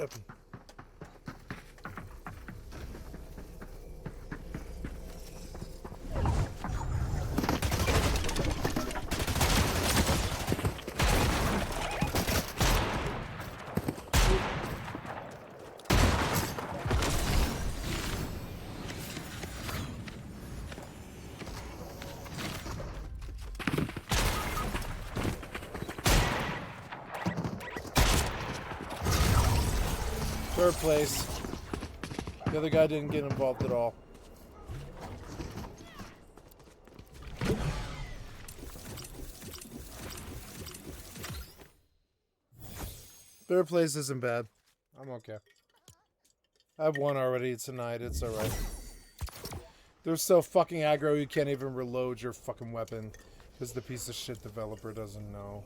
Yep. Third place. The other guy didn't get involved at all. Third place isn't bad. I'm okay. I've won already tonight. It's alright. They're so fucking aggro you can't even reload your fucking weapon because the piece of shit developer doesn't know.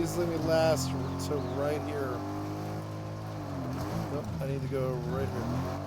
Please let me last to right here. Nope, I need to go right here.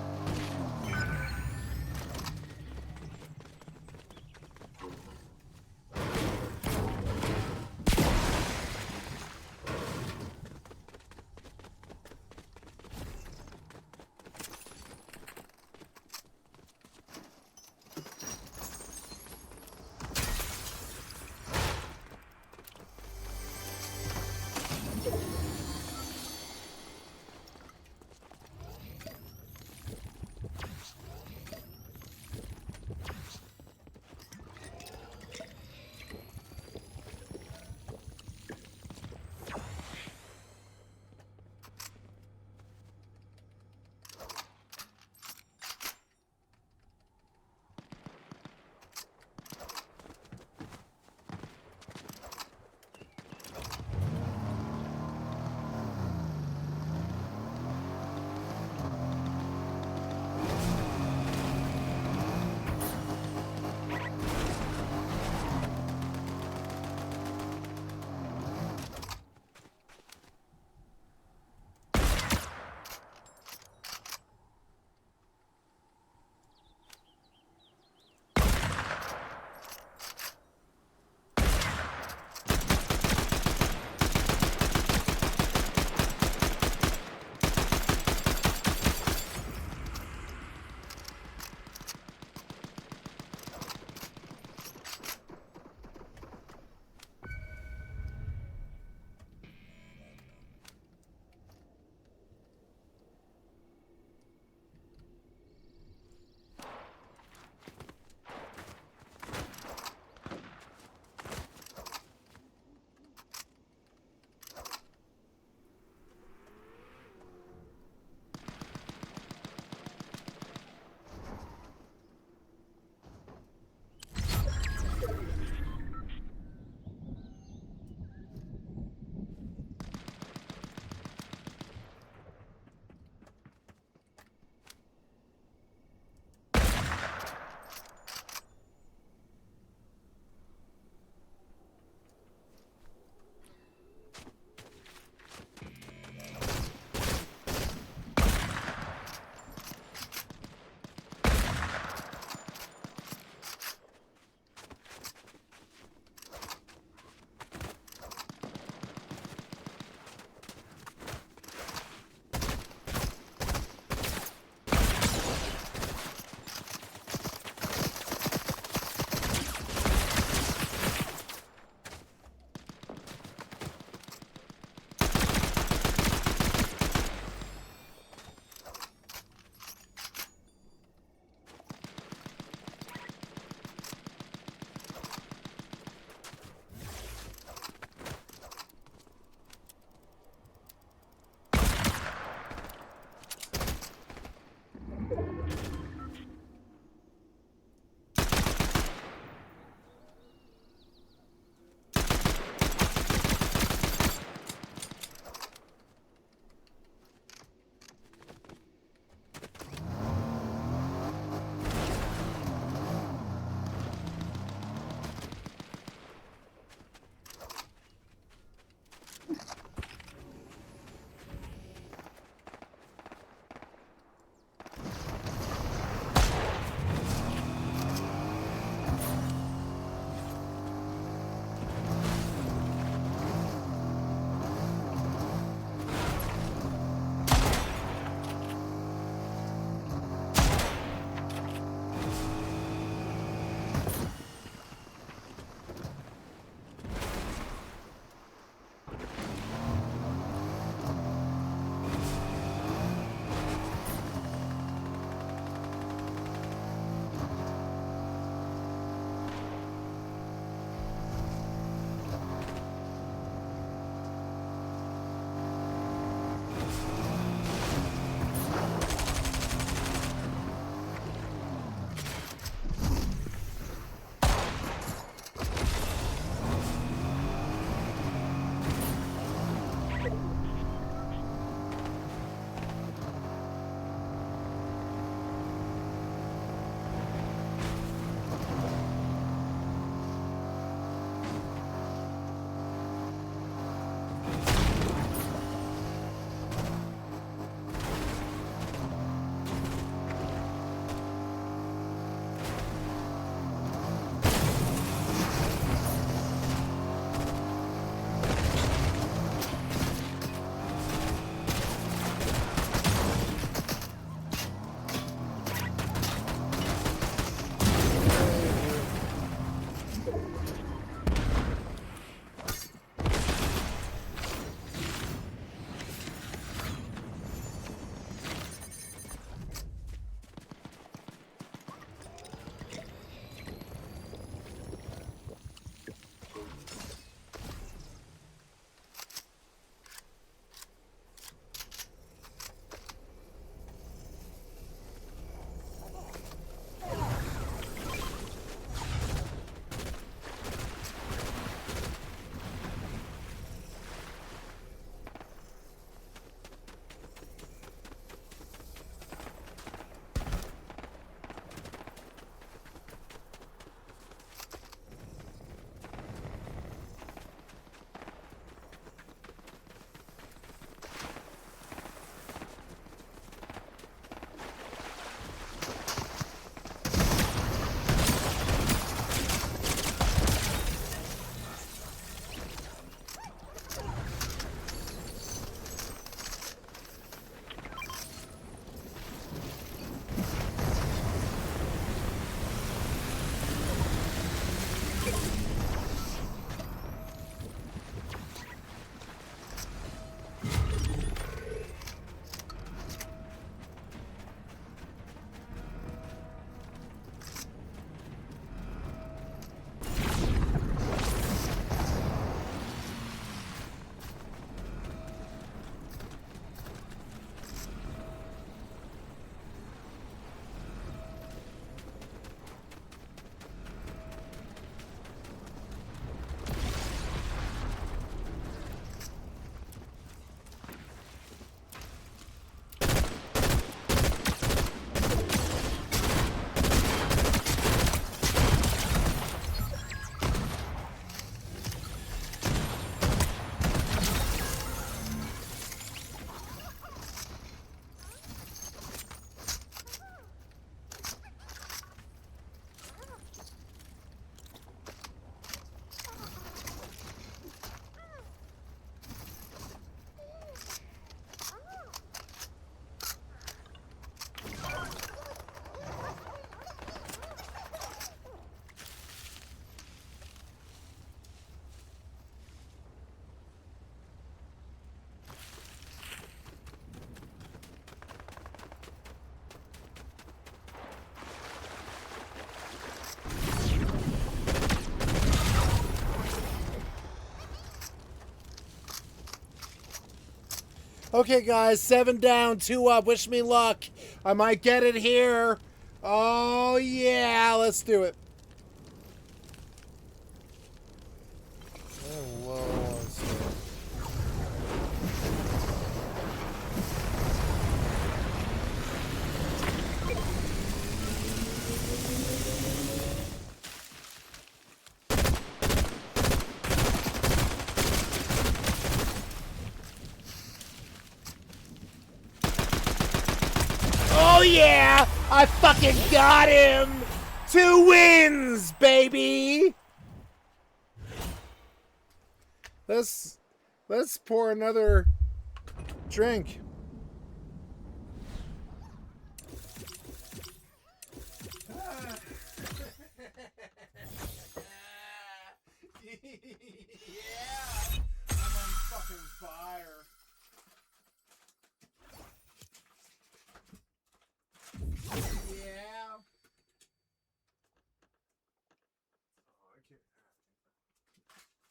Okay, guys, 7 down, 2 up. Wish me luck. I might get it here. Oh, yeah, let's do it. Oh, yeah! I fucking got him! 2 wins, baby! Let's pour another drink. Yeah! I'm on fucking fire. Yeah. Oh, I can't.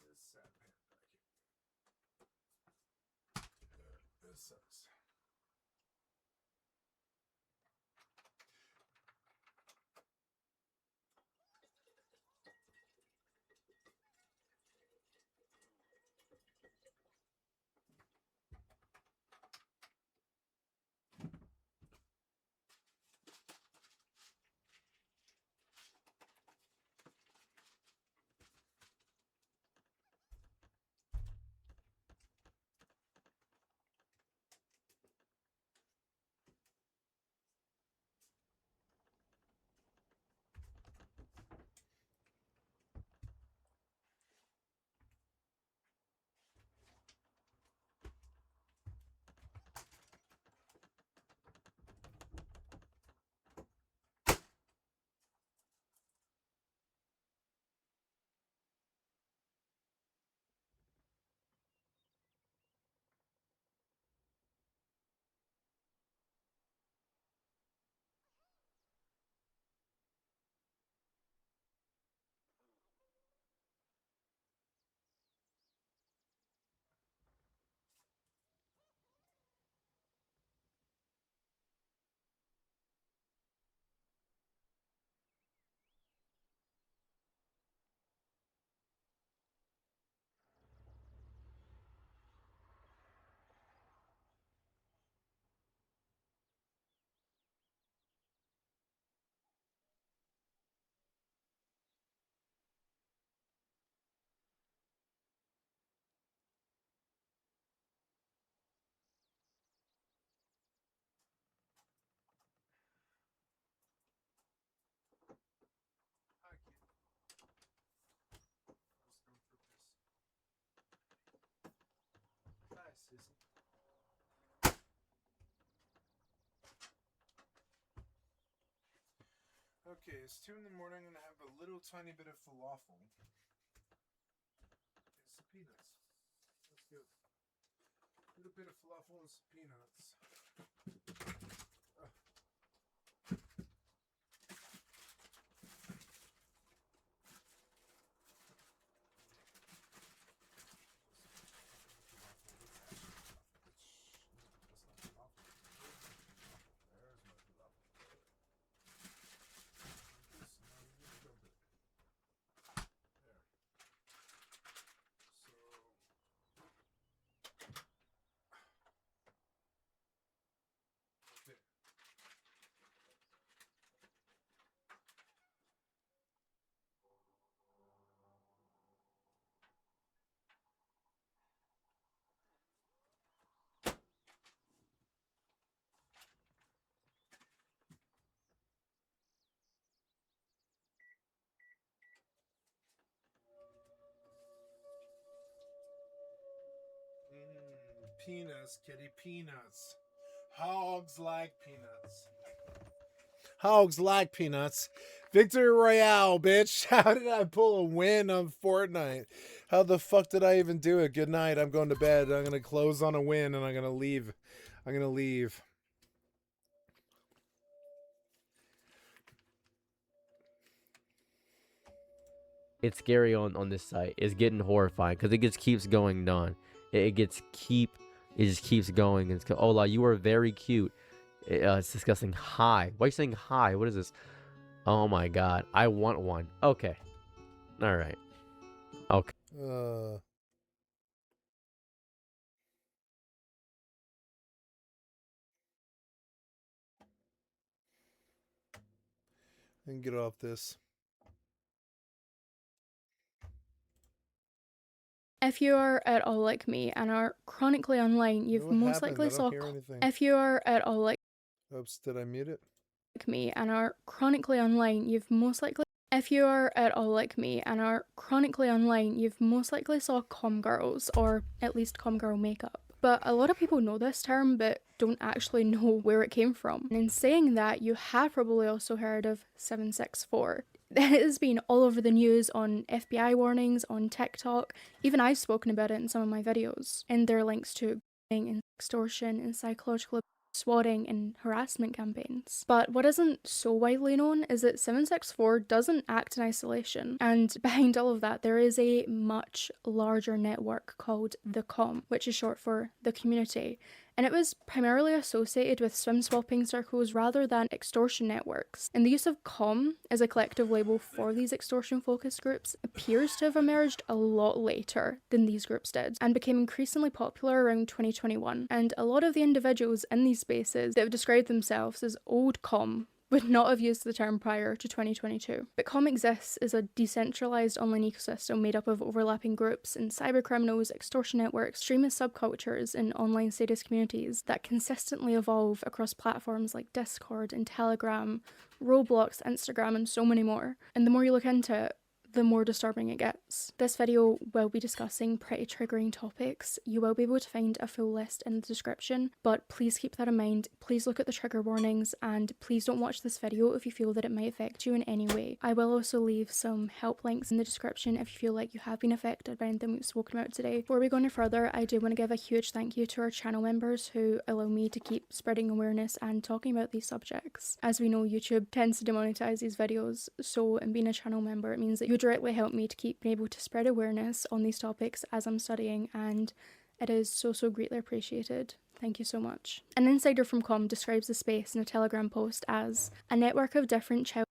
This sad man back here. This sucks. Hi, Sissy. Okay, it's 2 in the morning. I'm gonna have a little tiny bit of falafel. And some peanuts. Let's do it. A little bit of falafel and some peanuts. Peanuts, kitty, peanuts. Hogs like peanuts. Hogs like peanuts. Victory Royale, bitch. How did I pull a win on Fortnite? How the fuck did I even do it? Good night. I'm going to bed. I'm going to close on a win and I'm going to leave. I'm going to leave. It's scary on this site. It's getting horrifying because it just keeps going on. It It just keeps going. It's Ola, you are very cute. It's disgusting. Hi. Why are you saying hi? What is this? Oh my god. I want one. Okay. All right. Okay. And get off this. If you are at all like me and are chronically online, you've most likely saw. If you are at all like. Oops, did I mute it? Me and are chronically online, you've most likely. If you are at all like me and are chronically online, you've most likely saw comm girls, or at least comm girl makeup. But a lot of people know this term but don't actually know where it came from. And in saying that, you have probably also heard of 764. It has been all over the news, on FBI warnings, on TikTok. Even I've spoken about it in some of my videos. And there are links to and extortion and psychological swatting and harassment campaigns. But what isn't so widely known is that 764 doesn't act in isolation, and behind all of that there is a much larger network called the Com, which is short for the community, and it was primarily associated with swim swapping circles rather than extortion networks. And the use of Com as a collective label for these extortion focused groups appears to have emerged a lot later than these groups did, and became increasingly popular around 2021. And a lot of the individuals in these spaces that have described themselves as old Com would not have used the term prior to 2022. But Com exists as a decentralized online ecosystem made up of overlapping groups and cybercriminals, extortion networks, extremist subcultures, and online sadist communities that consistently evolve across platforms like Discord and Telegram, Roblox, Instagram, and so many more. And the more you look into it, the more disturbing it gets. This video will be discussing pretty triggering topics. You will be able to find a full list in the description, but please keep that in mind. Please look at the trigger warnings, and please don't watch this video if you feel that it might affect you in any way. I will also leave some help links in the description if you feel like you have been affected by anything we've spoken about today. Before we go any further, I do want to give a huge thank you to our channel members who allow me to keep spreading awareness and talking about these subjects. As we know, YouTube tends to demonetize these videos, so in being a channel member, it means that you directly help me to keep being able to spread awareness on these topics as I'm studying, and it is so greatly appreciated. Thank you so much. An insider from Com describes the space in a Telegram post as a network of different child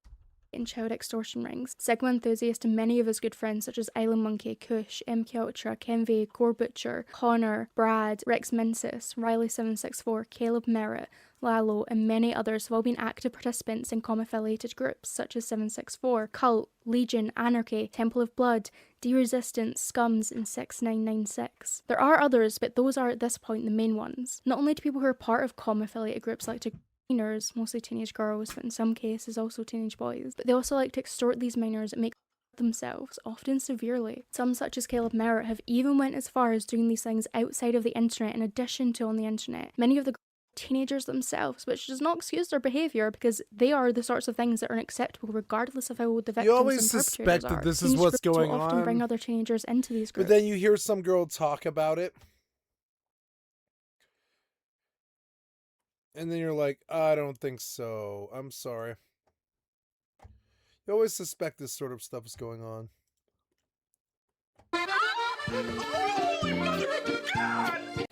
extortion rings. Sigma enthusiast and many of his good friends such as Island Monkey, Kush, MK Ultra, Kenvy, Gore Butcher, Connor, Brad, Rex Mensis, Riley764, Caleb Merritt, Lalo, and many others have all been active participants in Com-affiliated groups such as 764, Cult, Legion, Anarchy, Temple of Blood, D-Resistance, Scums, and 6996. There are others, but those are at this point the main ones. Not only do people who are part of Com-affiliated groups like to minors, mostly teenage girls, but in some cases also teenage boys, but they also like to extort these minors and make themselves, often severely. Some, such as Caleb Merritt, have even went as far as doing these things outside of the internet in addition to on the internet. Many of the teenagers themselves, which does not excuse their behavior because they are the sorts of things that are unacceptable regardless of how old the victims you always and suspect that are. this is what's going on. Often bring other teenagers into these groups. But then you hear some girl talk about it, and then you're like, I don't think so. I'm sorry. You always suspect this sort of stuff is going on.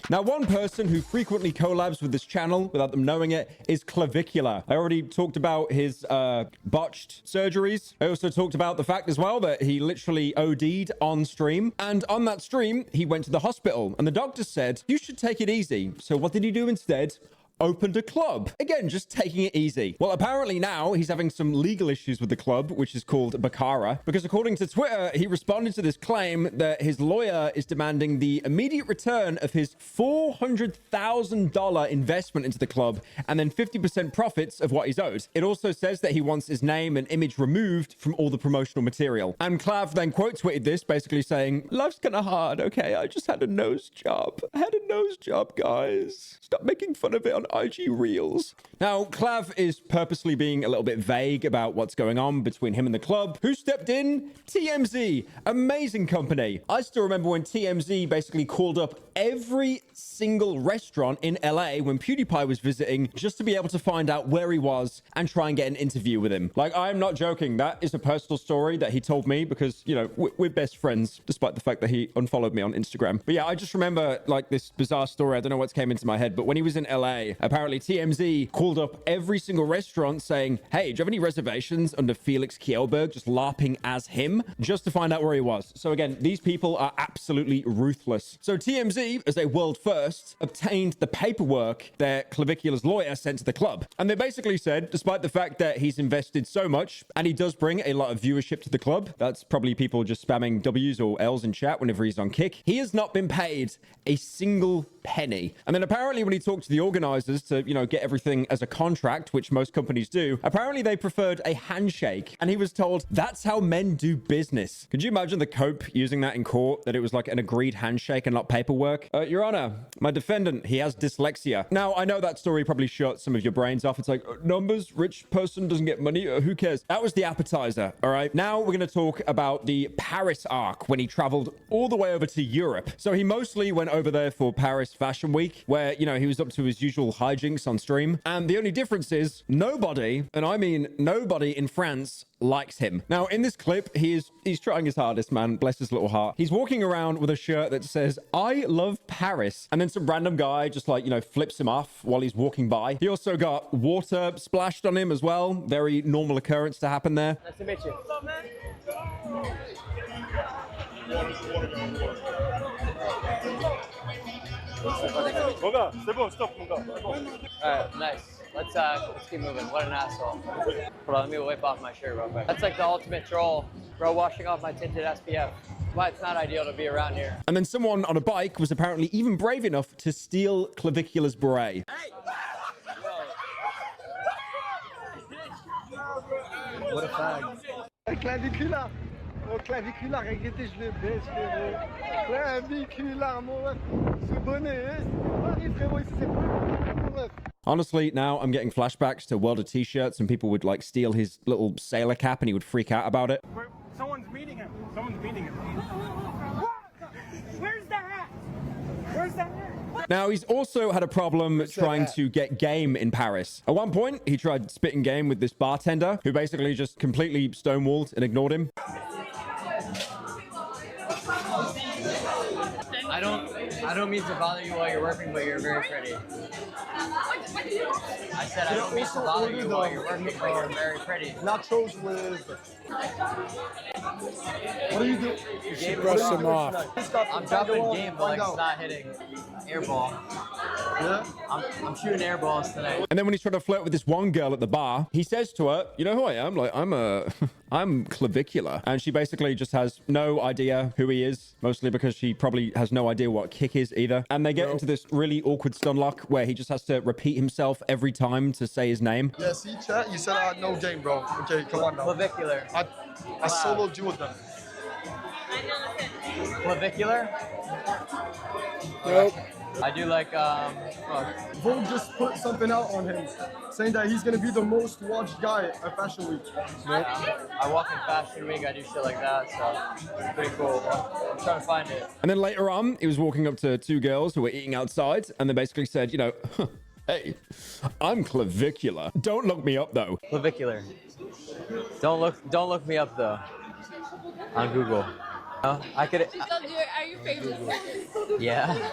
Now, one person who frequently collabs with this channel without them knowing it is Clavicular. I already talked about his botched surgeries. I also talked about the fact as well that he literally OD'd on stream. And on that stream, he went to the hospital and the doctor said, you should take it easy. So what did he do instead? Opened a club. Again, just taking it easy. Well, apparently now he's having some legal issues with the club, which is called Baccara, because according to Twitter, he responded to this claim that his lawyer is demanding the immediate return of his $400,000 investment into the club and then 50% profits of what he's owed. It also says that he wants his name and image removed from all the promotional material. And Clav then quote tweeted this, basically saying, life's kind of hard, okay? I just had a nose job. I had a nose job, guys. Stop making fun of it on IG Reels. Now, Clav is purposely being a little bit vague about what's going on between him and the club. Who stepped in? TMZ. Amazing company. I still remember when TMZ basically called up every single restaurant in LA when PewDiePie was visiting just to be able to find out where he was and try and get an interview with him. Like, I'm not joking. That is a personal story that he told me because, you know, we're best friends, despite the fact that he unfollowed me on Instagram. But yeah, I just remember like this bizarre story. I don't know what's came into my head, but when he was in LA, apparently TMZ called up every single restaurant saying, hey, do you have any reservations under Felix Kjellberg, just LARPing as him, just to find out where he was. So again, these people are absolutely ruthless. So TMZ, as a world first, obtained the paperwork that Clavicula's lawyer sent to the club. And they basically said, despite the fact that he's invested so much, and he does bring a lot of viewership to the club, that's probably people just spamming W's or L's in chat whenever he's on kick, he has not been paid a single penny. And then apparently when he talked to the organizers to, you know, get everything as a contract, which most companies do, apparently they preferred a handshake. And he was told, that's how men do business. Could you imagine the Cope using that in court, that it was like an agreed handshake and not paperwork? Your Honor, my defendant, he has dyslexia. Now, I know that story probably shut some of your brains off. It's like, numbers, rich person doesn't get money, who cares? That was the appetizer, all right? Now we're going to talk about the Paris arc when he traveled all the way over to Europe. So he mostly went over there for Paris Fashion Week, where, you know, he was up to his usual hijinks on stream. And the only difference is nobody, and I mean nobody in France likes him. Now, in this clip, he's trying his hardest, man. Bless his little heart. He's walking around with a shirt that says, I love Paris. And then some random guy just like, you know, flips him off while he's walking by. He also got water splashed on him as well. Very normal occurrence to happen there. Nice to meet you. What's up, man? Alright, nice. Let's keep moving. What an asshole. Hold on, let me wipe off my shirt real quick. That's like the ultimate troll. Bro, washing off my tinted SPF. Why it's not ideal to be around here. And then someone on a bike was apparently even brave enough to steal Clavicula's beret. Hey! What a fag. Claviculaire. Oh, claviculaire, regardez, je le baisse, frérot. Claviculaire, mon ref. Ce bonnet, hein, c'est pareil, frérot, ici, c'est pas mon ref. Honestly, now I'm getting flashbacks to World of T-shirts and people would like steal his little sailor cap and he would freak out about it. Someone's meeting him. Someone's meeting him. What? Where's the hat? Where's the hat? Now, he's also had a problem trying to get game in Paris. At one point, he tried spitting game with this bartender who basically just completely stonewalled and ignored him. I don't mean to bother you while you're working, but you're very pretty. I said I don't mean to bother you while you're working, but you're very pretty. Nachos with... What do you do? She brushed him off. I'm dropping game, but like it's not hitting airball. Yeah? I'm shooting airballs tonight. And then when he's trying to flirt with this one girl at the bar, he says to her, you know who I am? Like, I'm Clavicula. And she basically just has no idea who he is, mostly because she probably has no idea what kick is either. And they get into this really awkward stun lock where he just has to repeat himself every time to say his name. Yeah, see, chat? You said I had no game, bro. Okay, come on now. Clavicular. I solo duoed them. Clavicular? Nope. I do like, Vogue just put something out on him, saying that he's gonna be the most watched guy at Fashion Week. I walk in Fashion Week, I do shit like that, so it's pretty cool. I'm trying to find it. And then later on, he was walking up to two girls who were eating outside, and they basically said, you know, hey, I'm Clavicula. Don't look me up, though. Clavicular. Don't look me up though. On Google. I could. Are you famous? Yeah.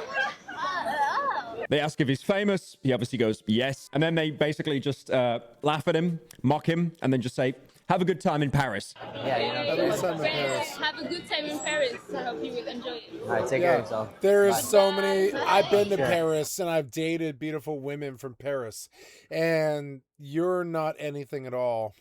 They ask if he's famous. He obviously goes, yes. And then they basically just laugh at him, mock him, and then just say, have a good time in Paris. Yeah, you know. Have a good time in Paris. I hope you will enjoy it. All right, take care of yourself. There is so many. I've been to Paris and I've dated beautiful women from Paris, and you're not anything at all.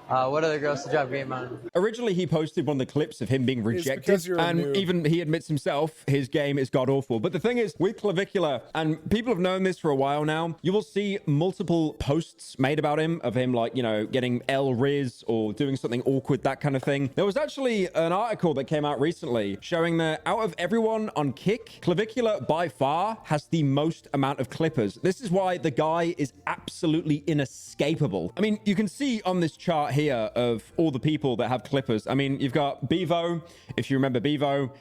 What other girls did you have game on? Originally, he posted one of the clips of him being rejected, because you're a and noob. even he admits himself his game is god awful. But the thing is, with Clavicular, and people have known this for a while now, you will see multiple posts made about him, of him, like, you know, getting L Riz or doing something awkward, that kind of thing. There was actually an article that came out recently showing that out of everyone on Kick, Clavicular by far has the most amount of clippers. This is why the guy is absolutely inescapable. I mean, you can see on this chart here of all the people that have clippers. I mean, you've got Bevo. If you remember Bevo,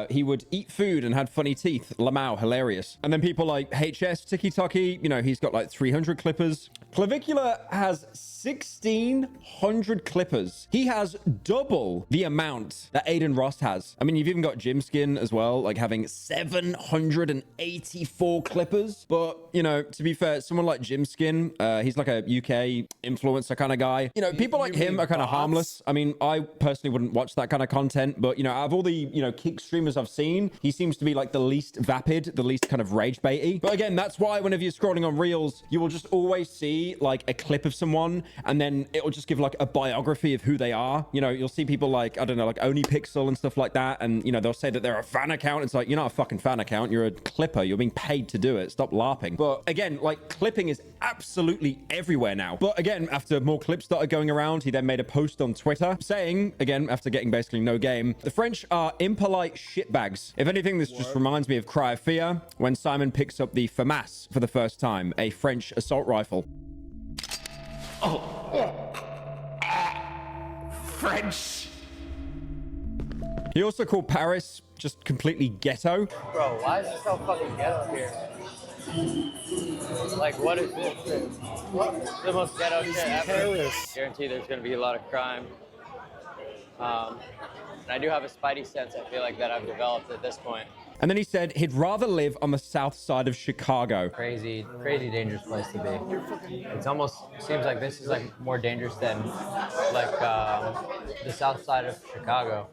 he would eat food and had funny teeth. Lamau, hilarious. And then people like HS, Tiki Taki, you know, he's got like 300 clippers. Clavicular has 1,600 clippers. He has double the amount that Aiden Ross has. I mean, you've even got Jim Skin as well, like having 784 clippers. But, you know, to be fair, someone like Jim Skin, he's like a UK influencer kind of guy. You know, people like him are kind of harmless. I mean, I personally wouldn't watch that kind of content, but, you know, out of all the, you know, Kick streamers I've seen, he seems to be like the least vapid, the least kind of rage baity. But again, that's why whenever you're scrolling on Reels, you will just always see like a clip of someone, and then it will just give like a biography of who they are. You know, you'll see people like, I don't know, like OniPixel and stuff like that, and, you know, they'll say that they're a fan account. It's like, you're not a fucking fan account, you're a clipper. You're being paid to do it. Stop LARPing. But again, like, clipping is absolutely everywhere now. But again, after more clips started going around, he then made a post on Twitter saying, again, after getting basically no game, the French are impolite shitbags. If anything, this just reminds me of Cry of Fear when Simon picks up the FAMAS for the first time, a French assault rifle. French. He also called Paris just completely ghetto. Bro, why is it so fucking ghetto here? Like, what is this? The most ghetto shit ever. Paris. Guarantee there's gonna be a lot of crime. And I do have a spidey sense, I feel like, that I've developed at this point. And then he said he'd rather live on the south side of Chicago. Crazy dangerous place to be. It's almost seems like this is like more dangerous than like the south side of Chicago.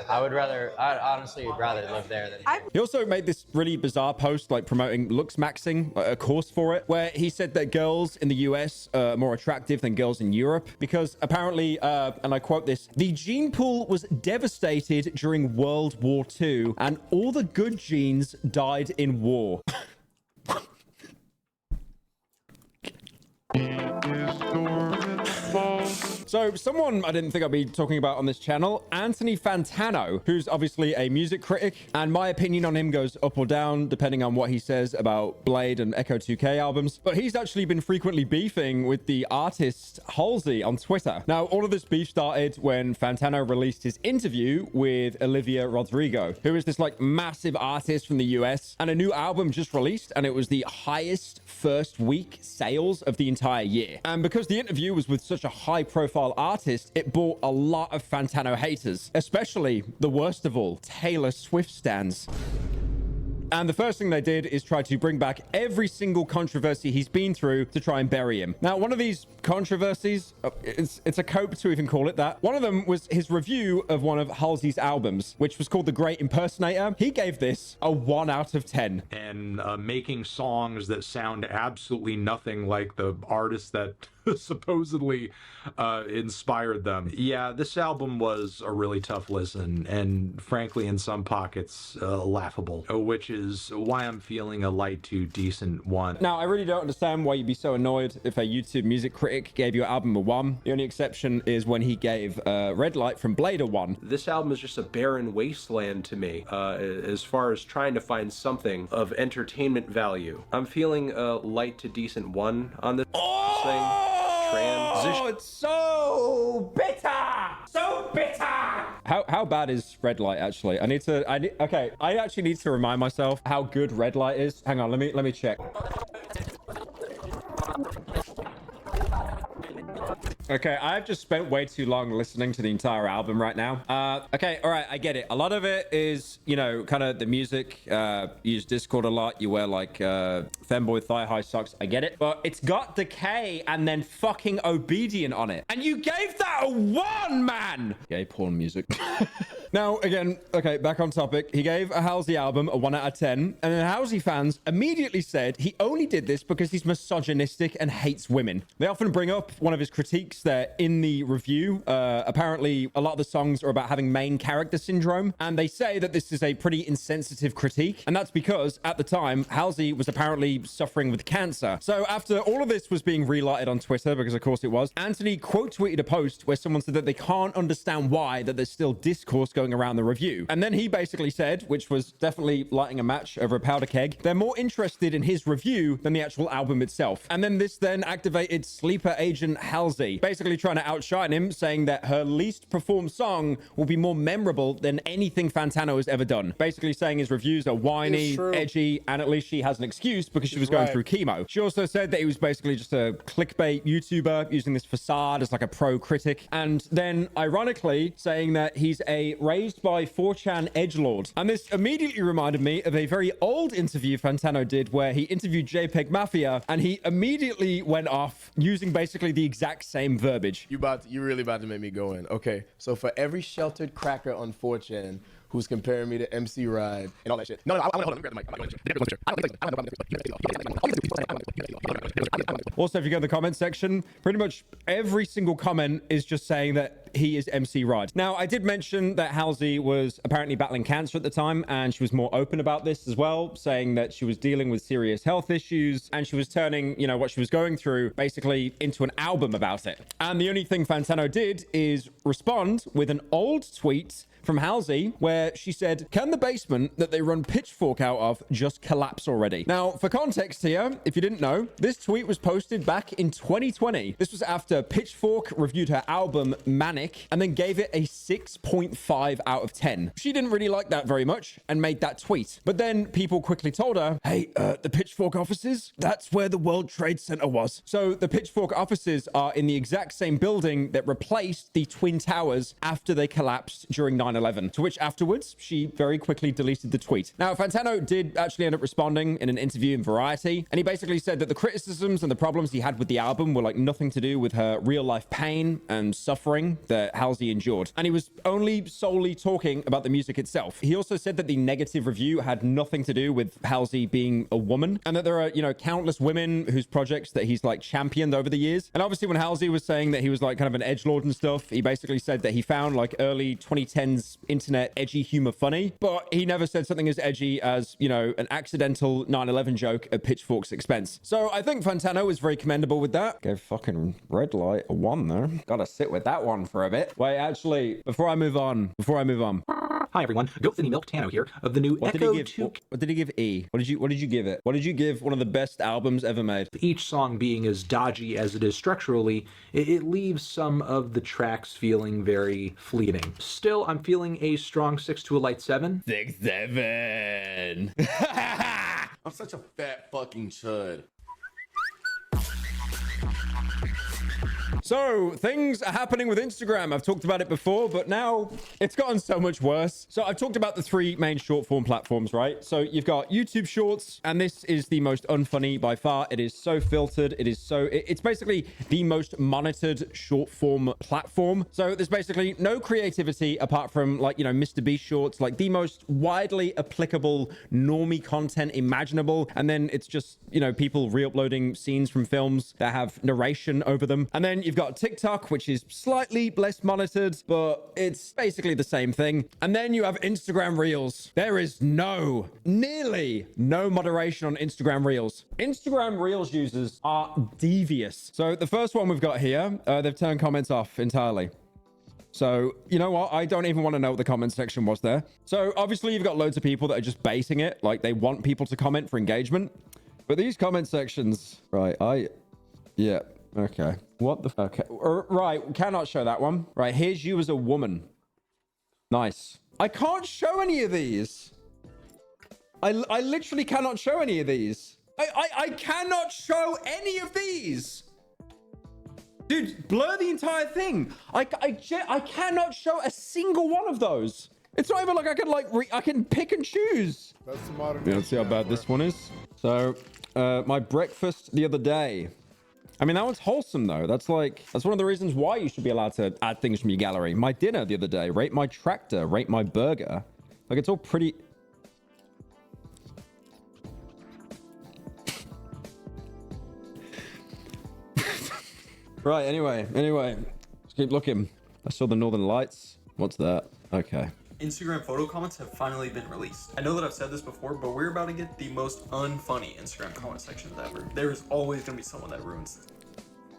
I'd honestly rather live there than here. He also made this really bizarre post, like promoting looks maxing, a course for it, where he said that girls in the US are more attractive than girls in Europe because apparently, and I quote this, the gene pool was devastated during World War II and all the good genes died in war. So someone I didn't think I'd be talking about on this channel, Anthony Fantano, who's obviously a music critic, and my opinion on him goes up or down depending on what he says about Blade and Echo 2K albums, but he's actually been frequently beefing with the artist Halsey on Twitter. Now, all of this beef started when Fantano released his interview with Olivia Rodrigo, who is this like massive artist from the US, and a new album just released, and it was the highest first week sales of the entire year. And because the interview was with such a high profile artist, it brought a lot of Fantano haters, especially the worst of all, Taylor Swift stans. And the first thing they did is try to bring back every single controversy he's been through to try and bury him. Now, one of these controversies, it's a cope to even call it that. One of them was his review of one of Halsey's albums, which was called The Great Impersonator. He gave this a 1 out of 10. And making songs that sound absolutely nothing like the artist that supposedly inspired them. Yeah, this album was a really tough listen, and frankly, in some pockets, laughable, which is why I'm feeling a light to decent 1. Now, I really don't understand why you'd be so annoyed if a YouTube music critic gave your album a 1. The only exception is when he gave Red Light from Blade a 1. This album is just a barren wasteland to me, as far as trying to find something of entertainment value. I'm feeling a light to decent 1 on this thing. Oh, it's so bitter! So bitter! How bad is Red Light actually? Okay, I actually need to remind myself how good Red Light is. Hang on, let me check. Okay, I've just spent way too long listening to the entire album right now. Okay, all right, I get it. A lot of it is, you know, kind of the music. You use Discord a lot. You wear like femboy thigh high socks. I get it. But it's got Decay and then fucking Obedient on it. And you gave that a 1, man! Gay porn music. Now, again, okay, back on topic. He gave a Halsey album a 1 out of 10. And then Halsey fans immediately said he only did this because he's misogynistic and hates women. They often bring up one of his critiques tweets that in the review, apparently a lot of the songs are about having main character syndrome, and they say that this is a pretty insensitive critique, and that's because at the time Halsey was apparently suffering with cancer. So after all of this was being relighted on Twitter, because of course it was, Anthony quote tweeted a post where someone said that they can't understand why that there's still discourse going around the review, and then he basically said, which was definitely lighting a match over a powder keg, they're more interested in his review than the actual album itself. And then this then activated sleeper agent Halsey, basically trying to outshine him, saying that her least performed song will be more memorable than anything Fantano has ever done. Basically saying his reviews are whiny, edgy, and at least she has an excuse because she was going through chemo. She also said that he was basically just a clickbait YouTuber using this facade as like a pro critic, and then ironically saying that he's a raised by 4chan edgelord. And this immediately reminded me of a very old interview Fantano did where he interviewed JPEG Mafia, and he immediately went off using basically the exact same verbiage. You really about to make me go in. Okay, so for every sheltered cracker on 4chan who's comparing me to MC Ride and all that shit. No, I want to hold on. Let me grab the mic. Also, if you go in the comment section, pretty much every single comment is just saying that he is MC Ride. Now, I did mention that Halsey was apparently battling cancer at the time, and she was more open about this as well, saying that she was dealing with serious health issues, and she was turning, you know, what she was going through basically into an album about it. And the only thing Fantano did is respond with an old tweet from Halsey where she said, "Can the basement that they run Pitchfork out of just collapse already?" Now, for context here, if you didn't know, this tweet was posted back in 2020. This was after Pitchfork reviewed her album Manic and then gave it a 6.5 out of 10. She didn't really like that very much and made that tweet. But then people quickly told her, hey, the Pitchfork offices, that's where the World Trade Center was. So the Pitchfork offices are in the exact same building that replaced the Twin Towers after they collapsed during 9/11, to which afterwards she very quickly deleted the tweet. Now, Fantano did actually end up responding in an interview in Variety, and he basically said that the criticisms and the problems he had with the album were like nothing to do with her real life pain and suffering that Halsey endured, and he was only solely talking about the music itself. He also said that the negative review had nothing to do with Halsey being a woman, and that there are, you know, countless women whose projects that he's like championed over the years. And obviously when Halsey was saying that he was like kind of an edgelord and stuff, he basically said that he found like early 2010s internet edgy humor funny, but he never said something as edgy as, you know, an accidental 9/11 joke at Pitchfork's expense. So I think Fantano is very commendable with that. Go fucking red light, a 1 there. Gotta sit with that one for a bit. Wait, actually, before I move on. Hi everyone, Goat City Milk Tano here of the new What Echo did he give? 2. What did he give E? What did you give it? What did you give one of the best albums ever made? Each song being as dodgy as it is structurally, it leaves some of the tracks feeling very fleeting. Still, I'm feeling a strong 6 to a light 7. 6-7. I'm such a fat fucking chud. So things are happening with Instagram. I've talked about it before, but now it's gotten so much worse. So I've talked about the 3 main short form platforms, right? So you've got YouTube Shorts, and this is the most unfunny by far. It is so filtered. It's basically the most monitored short form platform. So there's basically no creativity apart from, like, you know, Mr. Beast shorts, like the most widely applicable normie content imaginable. And then it's just, you know, people re-uploading scenes from films that have narration over them. And then you've got TikTok, which is slightly less monitored, but it's basically the same thing. And then you have Instagram Reels. There is nearly no moderation on Instagram Reels. Instagram Reels users are devious. So the first one we've got here, they've turned comments off entirely. So, you know what? I don't even want to know what the comment section was there. So obviously you've got loads of people that are just baiting it. Like they want people to comment for engagement. But these comment sections, right, yeah. Okay. What the... Okay. Right. Cannot show that one. Right. Here's you as a woman. Nice. I can't show any of these. I literally cannot show any of these. I cannot show any of these. Dude, blur the entire thing. I cannot show a single one of those. It's not even like I can I can pick and choose. That's the modern... Yeah, let's see how bad this one is. So, my breakfast the other day. I mean, that one's wholesome, though. That's one of the reasons why you should be allowed to add things from your gallery. My dinner the other day. Rate my tractor. Rate my burger. Like, it's all pretty... Right, anyway. Let's keep looking. I saw the Northern Lights. What's that? Okay. Instagram photo comments have finally been released. I know that I've said this before, but we're about to get the most unfunny Instagram comment sections ever. There's always gonna be someone that ruins this.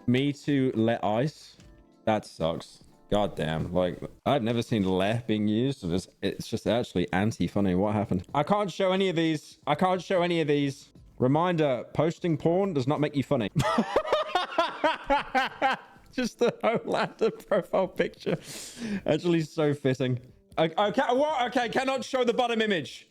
Me to let ice? That sucks. God damn. Like, I've never seen le being used. It's just actually anti-funny. What happened? I can't show any of these. Reminder, posting porn does not make you funny. Just the Holander profile picture. Actually so fitting. Okay, what? Okay, cannot show the bottom image.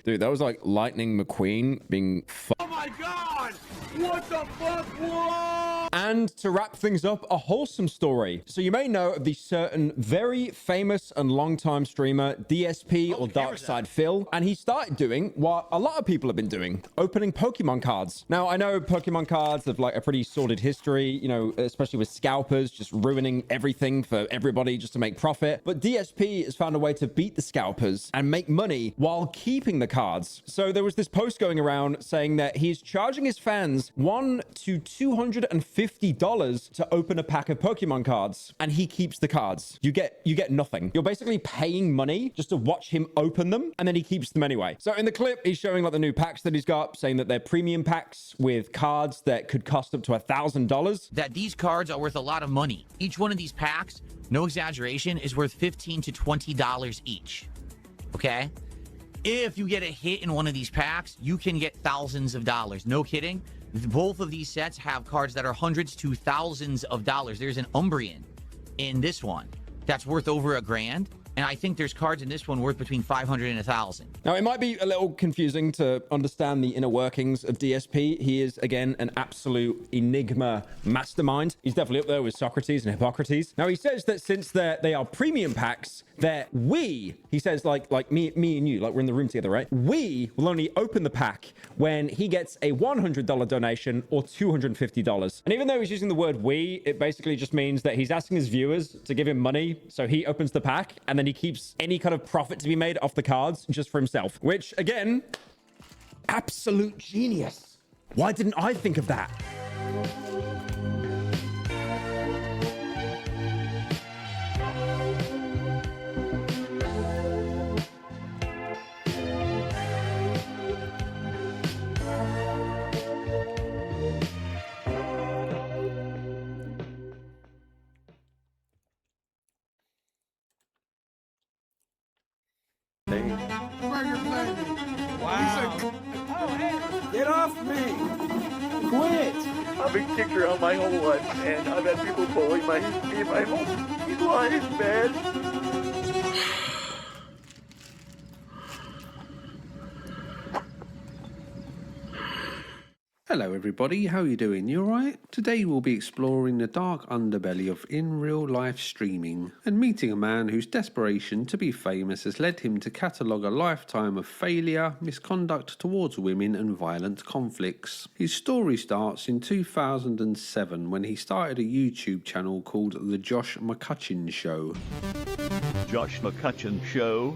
Dude, that was like Lightning McQueen being Oh my god! What the fuck? Whoa! And to wrap things up, a wholesome story. So you may know of the certain very famous and long-time streamer DSP or Darkside Phil, and he started doing what a lot of people have been doing, opening Pokemon cards. Now, I know Pokemon cards have like a pretty sordid history, you know, especially with scalpers just ruining everything for everybody just to make profit. But DSP has found a way to beat the scalpers and make money while keeping the cards. So there was this post going around saying that he's charging his fans $100 to $250 to open a pack of Pokemon cards, and he keeps the cards. You get nothing. You're basically paying money just to watch him open them, and then he keeps them anyway. So in the clip, he's showing like the new packs that he's got, saying that they're premium packs with cards that could cost up to $1,000. That these cards are worth a lot of money. Each one of these packs, no exaggeration, is worth $15 to $20 each. Okay? If you get a hit in one of these packs, you can get thousands of dollars. No kidding. Both of these sets have cards that are hundreds to thousands of dollars. There's an Umbreon in this one that's worth over $1,000. And I think there's cards in this one worth between 500 and 1,000. Now, it might be a little confusing to understand the inner workings of DSP. He is, again, an absolute enigma mastermind. He's definitely up there with Socrates and Hippocrates. Now, he says that since they are premium packs, that he says, like me and you, like we're in the room together, right? We will only open the pack when he gets a $100 donation or $250. And even though he's using the word we, it basically just means that he's asking his viewers to give him money. So he opens the pack and then he keeps any kind of profit to be made off the cards just for himself, which again, absolute genius. Why didn't I think of that? Wow. Get off me! Quit! I've been kicked around my whole life, and I've had people bully me my whole life, man. Hello everybody, how you doing? You alright? Today we'll be exploring the dark underbelly of in real life streaming and meeting a man whose desperation to be famous has led him to catalogue a lifetime of failure, misconduct towards women and violent conflicts. His story starts in 2007 when he started a YouTube channel called The Josh McCutcheon Show. Josh McCutcheon Show.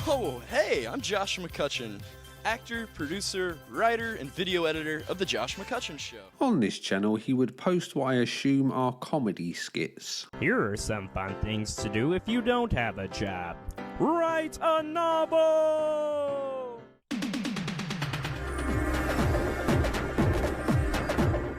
Oh, hey, I'm Josh McCutcheon. Actor, producer, writer, and video editor of The Josh McCutcheon Show. On this channel, he would post what I assume are comedy skits. Here are some fun things to do if you don't have a job. Write a novel!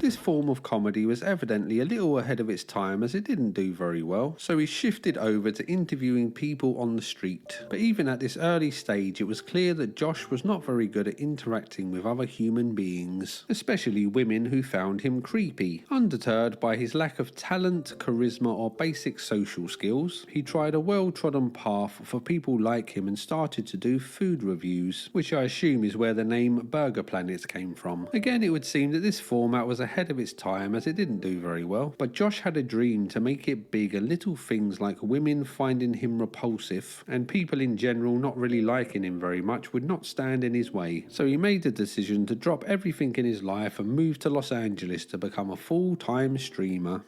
This form of comedy was evidently a little ahead of its time as it didn't do very well, so he shifted over to interviewing people on the street. But even at this early stage, it was clear that Josh was not very good at interacting with other human beings, especially women who found him creepy. Undeterred by his lack of talent, charisma, or basic social skills, he tried a well-trodden path for people like him and started to do food reviews, which I assume is where the name Burger Planet came from. Again, it would seem that this format was ahead of its time as it didn't do very well, but Josh had a dream to make it big, and little things like women finding him repulsive and people in general not really liking him very much would not stand in his way. So he made the decision to drop everything in his life and move to Los Angeles to become a full-time streamer.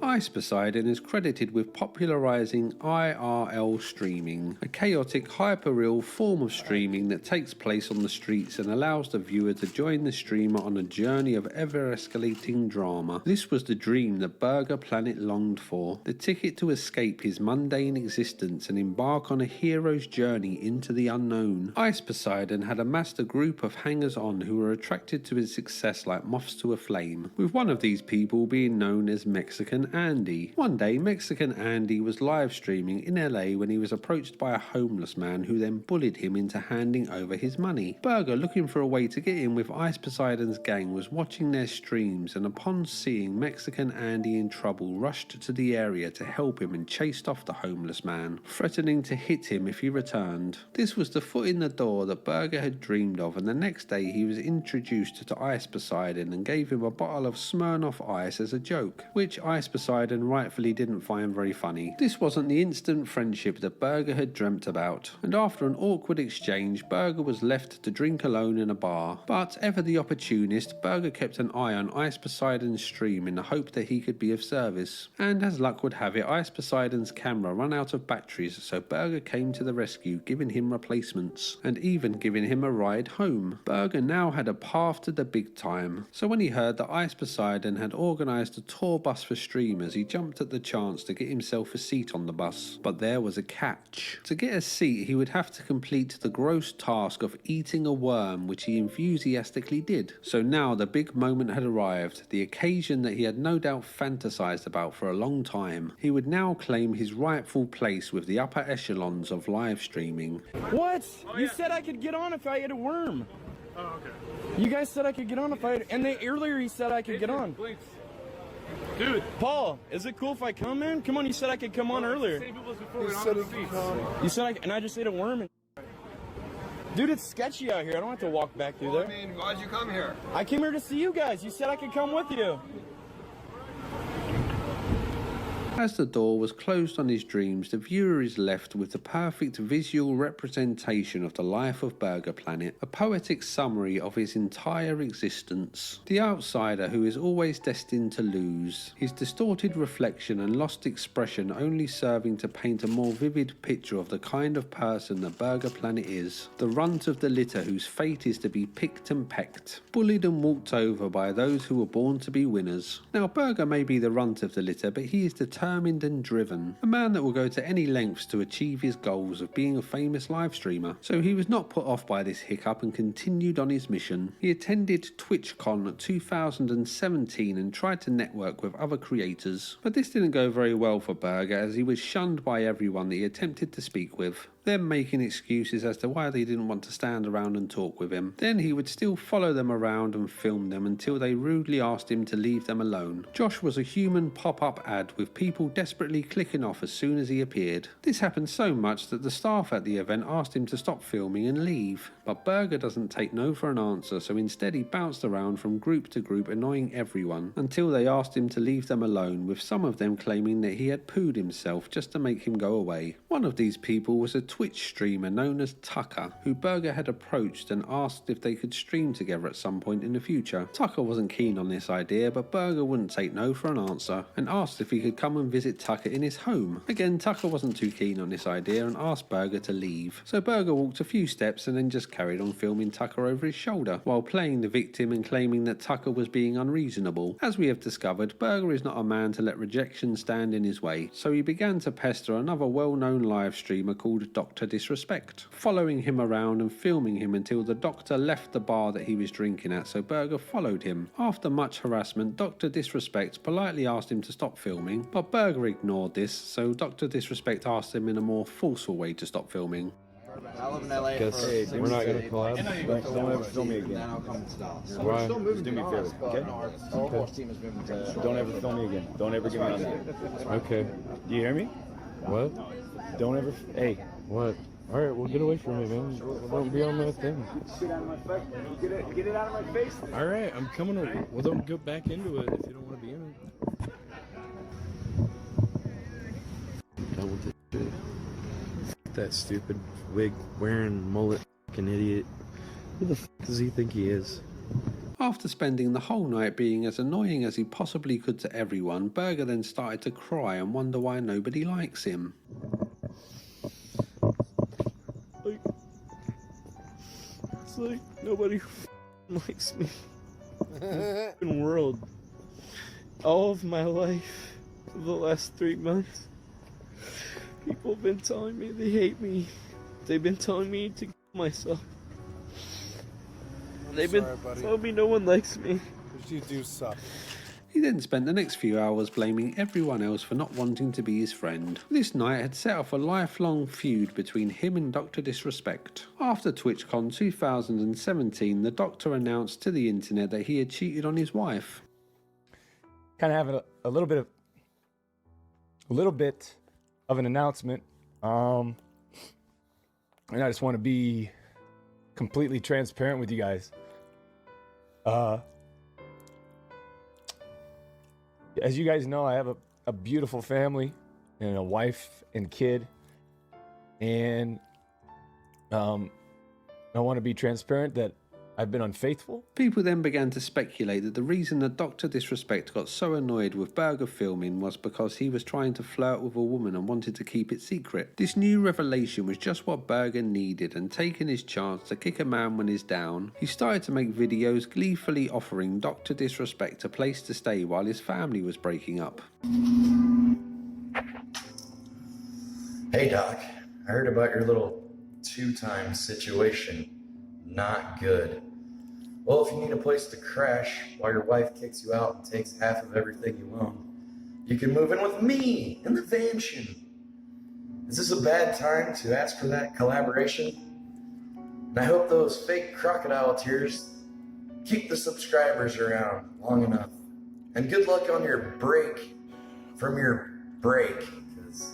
Ice Poseidon is credited with popularizing IRL streaming, a chaotic, hyper-real form of streaming that takes place on the streets and allows the viewer to join the streamer on a journey of ever-escalating drama. This was the dream that Burger Planet longed for, the ticket to escape his mundane existence and embark on a hero's journey into the unknown. Ice Poseidon had amassed a group of hangers-on who were attracted to his success like moths to a flame, with one of these people being known as Mexican Andy. One day, Mexican Andy was live streaming in LA when he was approached by a homeless man who then bullied him into handing over his money. Burger, looking for a way to get in with Ice Poseidon's gang, was watching their streams and upon seeing Mexican Andy in trouble, rushed to the area to help him and chased off the homeless man, threatening to hit him if he returned. This was the foot in the door that Burger had dreamed of, and the next day he was introduced to Ice Poseidon and gave him a bottle of Smirnoff Ice as a joke, which Ice Poseidon rightfully didn't find very funny. This wasn't the instant friendship that Burger had dreamt about, and after an awkward exchange, Burger was left to drink alone in a bar. But ever the opportunist, Burger kept an eye on Ice Poseidon's stream in the hope that he could be of service. And as luck would have it, Ice Poseidon's camera ran out of batteries, so Burger came to the rescue, giving him replacements, and even giving him a ride home. Burger now had a path to the big time, so when he heard that Ice Poseidon had organised a tour bus for streamers, he jumped at the chance to get himself a seat on the bus. But there was a catch. To get a seat, he would have to complete the gross task of eating a worm, which he enthusiastically did. So now the big moment had arrived, the occasion that he had no doubt fantasized about for a long time. He would now claim his rightful place with the upper echelons of live streaming. What? You said I could get on if I had a worm. Oh, okay. You guys said I could get on if I had, and earlier he said I could get on. Dude, Paul, is it cool if I come in? Come on, you said I could come on earlier. You said and I just ate a worm. Dude, it's sketchy out here. I don't have to walk back through there. I mean, why'd you come here? I came here to see you guys. You said I could come with you. As the door was closed on his dreams, the viewer is left with the perfect visual representation of the life of Burger Planet, a poetic summary of his entire existence. The outsider who is always destined to lose, his distorted reflection and lost expression only serving to paint a more vivid picture of the kind of person that Burger Planet is. The runt of the litter whose fate is to be picked and pecked, bullied and walked over by those who were born to be winners. Now, Burger may be the runt of the litter, but he is determined and driven, a man that will go to any lengths to achieve his goals of being a famous live streamer. So he was not put off by this hiccup and continued on his mission. He attended TwitchCon 2017 and tried to network with other creators, but this didn't go very well for Burger as he was shunned by everyone that he attempted to speak with, them making excuses as to why they didn't want to stand around and talk with him. Then he would still follow them around and film them until they rudely asked him to leave them alone. Josh was a human pop-up ad with people desperately clicking off as soon as he appeared. This happened so much that the staff at the event asked him to stop filming and leave. But Burger doesn't take no for an answer, so instead he bounced around from group to group annoying everyone until they asked him to leave them alone, with some of them claiming that he had pooed himself just to make him go away. One of these people was a Twitch streamer known as Tucker, who Burger had approached and asked if they could stream together at some point in the future. Tucker wasn't keen on this idea, but Burger wouldn't take no for an answer and asked if he could come and visit Tucker in his home. Again, Tucker wasn't too keen on this idea and asked Burger to leave. So Burger walked a few steps and then just carried on filming Tucker over his shoulder, while playing the victim and claiming that Tucker was being unreasonable. As we have discovered, Burger is not a man to let rejection stand in his way, so he began to pester another well-known live streamer called Dr. Disrespect, following him around and filming him until the doctor left the bar that he was drinking at, so Burger followed him. After much harassment, Dr. Disrespect politely asked him to stop filming, but Burger ignored this, so Dr. Disrespect asked him in a more forceful way to stop filming. I live in LA. Guess we're not gonna collab. Don't ever film me again. Then I'll come to Dallas. Why? Still moving Just do me a to favor, Dallas, but okay? no, our team is moving to Don't ever film me again. Don't ever get me on there. Okay. Do you hear me? What? Don't ever. Hey. What? All right, well, get away from me, man. Don't be on that thing. Get out of my face. Get it out of my face. All right, I'm coming over. Well, don't go back into it if you don't want to be in it. Done with this shit. That stupid wig wearing mullet fucking idiot. Who the fuck does he think he is? After spending the whole night being as annoying as he possibly could to everyone, Berger then started to cry and wonder why nobody likes him. It's like nobody likes me in the world. All of my life, for the last 3 months, people have been telling me they hate me. They've been telling me to kill myself. They've been telling me no one likes me. But you do suck. He then spent the next few hours blaming everyone else for not wanting to be his friend. This night had set off a lifelong feud between him and Dr. Disrespect. After TwitchCon 2017, the Doctor announced to the internet that he had cheated on his wife. Kind of have a little bit of an announcement. And I just want to be completely transparent with you guys. As you guys know, I have a beautiful family and a wife and kid. And I want to be transparent that I've been unfaithful. People then began to speculate that the reason that Dr. Disrespect got so annoyed with Berger filming was because he was trying to flirt with a woman and wanted to keep it secret. This new revelation was just what Berger needed, and taking his chance to kick a man when he's down, he started to make videos gleefully offering Dr. Disrespect a place to stay while his family was breaking up. Hey Doc, I heard about your little 2-time situation. Not good. Well, if you need a place to crash while your wife kicks you out and takes half of everything you own, you can move in with me in the mansion. Is this a bad time to ask for that collaboration? And I hope those fake crocodile tears keep the subscribers around long enough. And good luck on your break from your break, because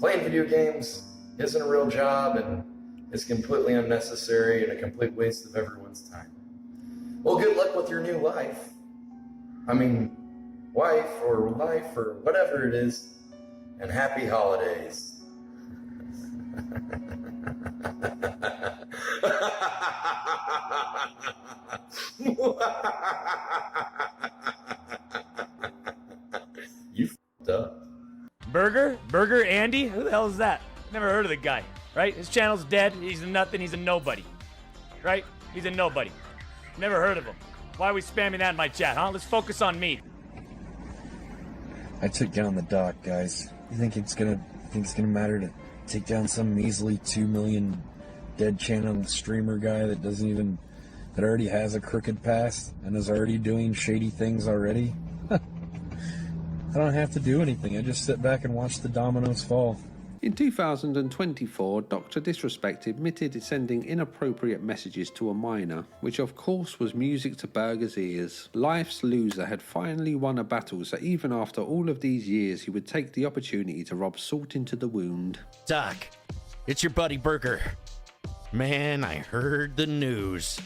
playing video games isn't a real job and it's completely unnecessary and a complete waste of everyone's time. Well, good luck with your new life. I mean, wife or life or whatever it is, and happy holidays. You f***ed up. Burger Andy? Who the hell is that? Never heard of the guy, right? His channel's dead. He's a nothing. He's a nobody, right? He's a nobody. Never heard of him. Why are we spamming that in my chat, huh? Let's focus on me. I took down the doc, guys. You think it's gonna matter to take down some measly 2 million dead channel streamer guy that already has a crooked past and is already doing shady things already? I don't have to do anything. I just sit back and watch the dominoes fall. In 2024, Dr. Disrespect admitted sending inappropriate messages to a minor, which of course was music to Berger's ears. Life's loser had finally won a battle, so even after all of these years, he would take the opportunity to rub salt into the wound. Doc, it's your buddy Burger. Man, I heard the news.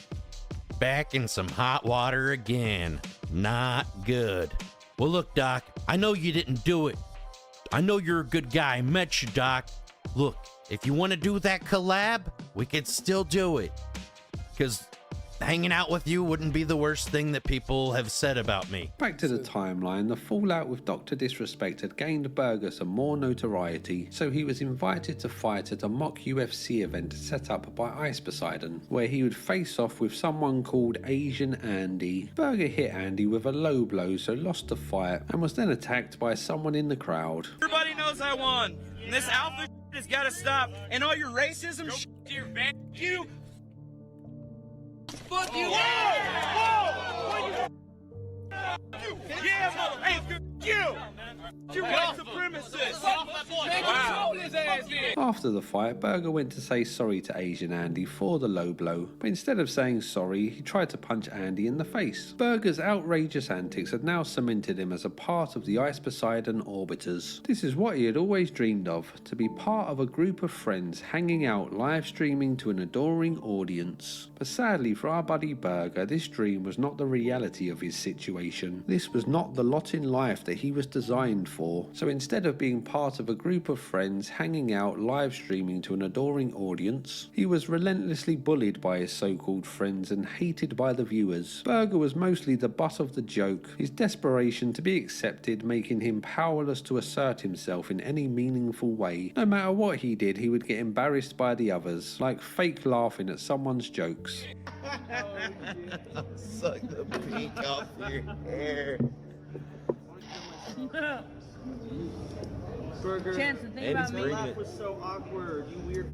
Back in some hot water again. Not good. Well, look, Doc, I know you didn't do it. I know you're a good guy. I met you, Doc. Look, if you want to do that collab, we could still do it. Because hanging out with you wouldn't be the worst thing that people have said about me. Back to the timeline, the fallout with Dr. Disrespect had gained Berger some more notoriety, so he was invited to fight at a mock UFC event set up by Ice Poseidon, where he would face off with someone called Asian Andy. Berger hit Andy with a low blow, so lost the fight, and was then attacked by someone in the crowd. Everybody knows I won. And this alpha has got to stop. And all your racism you. Fuck you! Whoa! Yeah, mother! Hey, you! You white supremacist! Wow. After the fight, Berger went to say sorry to Asian Andy for the low blow, but instead of saying sorry, he tried to punch Andy in the face. Berger's outrageous antics had now cemented him as a part of the Ice Poseidon Orbiters. This is what he had always dreamed of, to be part of a group of friends hanging out live streaming to an adoring audience. But sadly for our buddy Berger, this dream was not the reality of his situation. This was not the lot in life that he was designed for. So instead of being part of a group of friends hanging out live live streaming to an adoring audience, he was relentlessly bullied by his so-called friends and hated by the viewers. Burger was mostly the butt of the joke, his desperation to be accepted making him powerless to assert himself in any meaningful way. No matter what he did, he would get embarrassed by the others, like fake laughing at someone's jokes. Suck the pink off your hair. Burger. Chance, the thing about me laugh was so awkward. You weird.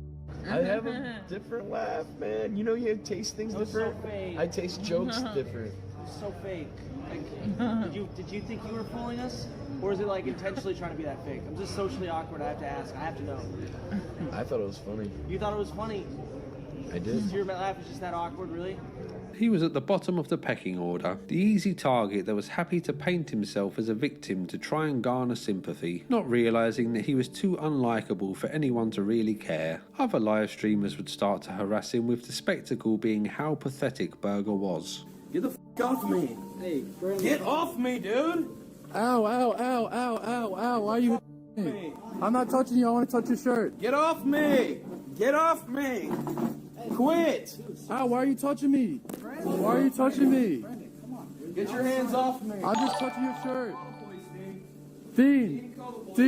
I have a different laugh, man. You know you taste things different. So fake. I taste jokes different. So fake. Like, did you think you were fooling us, or is it like intentionally trying to be that fake? I'm just socially awkward. I have to ask. I have to know. I thought it was funny. You thought it was funny? I did. Your laugh was just that awkward, really? He was at the bottom of the pecking order, the easy target that was happy to paint himself as a victim to try and garner sympathy, not realising that he was too unlikable for anyone to really care. Other live streamers would start to harass him, with the spectacle being how pathetic Burger was. Get the f*** off me. Hey, Brandon. Get off me, dude. Ow, ow, ow, ow, ow, ow. Why are you me? I'm not touching you. I want to touch your shirt. Get off me. Get off me. Quit. Ow, why are you touching me? Why are you touching me? Get your hands off me. I'm just touching your shirt. Dean,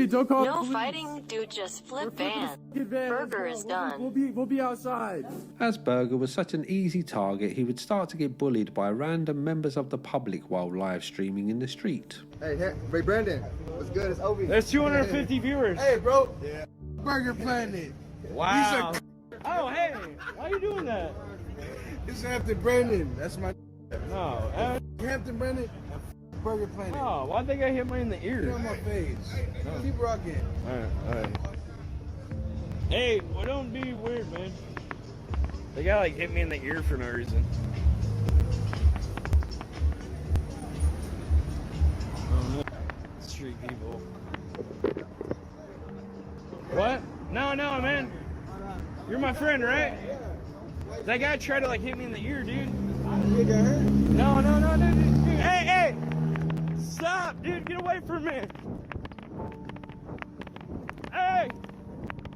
don't call No police. fighting, dude, just flip van. Burger is done. We'll be outside. As Burger was such an easy target, he would start to get bullied by random members of the public while live streaming in the street. Hey, Brandon, what's good? It's Obi. There's 250 viewers. Hey, bro. Yeah. Burger Planet. Wow. Oh, hey. Why are you doing that? It's Hampton Brandon. That's my. No. Hampton Brandon. Burger Planet. Oh, why'd they get hit me in the ear? Get on my face. No. Keep rocking. Alright. Hey, well, don't be weird, man. They got like hit me in the ear for no reason. Oh no. Street people. What? No, man. You're my friend, right? That guy tried to like hit me in the ear, dude. You got hurt? No, dude. Hey! Stop, dude, get away from me. Hey!